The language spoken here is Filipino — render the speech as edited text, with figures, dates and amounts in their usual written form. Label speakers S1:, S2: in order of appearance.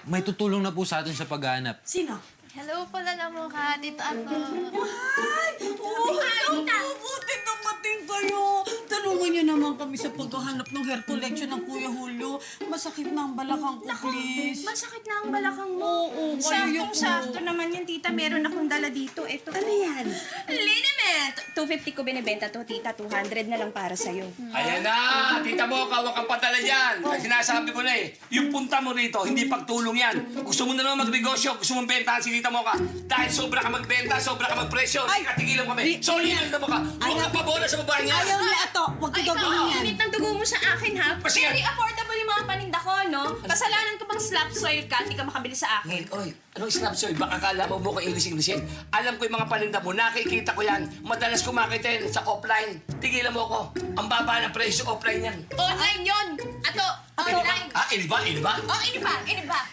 S1: may tutulong na po sa atin sa paghahanap.
S2: Sino?
S3: Hello po na mo ka, Tito Ato.
S2: Ay! Oh, buti dumating kayo. Tulungan niyo naman kami sa paghahanap ng hair collection ng Kuya Julio. Masakit na ang balakang ko, please.
S4: Masakit na ang balakang mo.
S2: Oo, kayo
S4: Saktong-sakto naman yan, tita. Meron akong dala dito. Ito.
S2: Ano yan?
S4: Liniment! 250 ko binibenta to, tita. 200 na lang para sa'yo.
S5: Ayan na! Tita mo, kawak ang padala dyan. Kasi sinasabi ko na eh, yung punta mo rito, hindi pagtulong yan. Gusto mo na naman magnegosyo, gusto mong bentahan si tita mo ka. Dahil sobra ka magbenta, sobra ka magpresyo,
S2: Ay!
S5: katigilan kami. Solidan na mo ka. Huwag kang pabola sa babae niya.
S2: Ayaw niya ato. Huwag ko
S4: Ay, ikaw,
S2: gagawin
S4: ang
S2: yan.
S4: init ng dugo mo sa akin, ha?
S5: Kasi
S4: Very affordable yung mga paninda ko, no? Kasalanan ko bang slap soil ka, hindi ka makabili sa akin.
S5: Oy, anong snap soy? Baka kala mo mo ko English-Englishin. Alam ko yung mga paninda mo, nakikita ko yan. Madalas ko makita yan sa offline. Tigilan mo ko. Ang baba ng presyo offline yan.
S4: Online yun! Ato, online.
S5: Iniba?
S4: Oh, ini ba?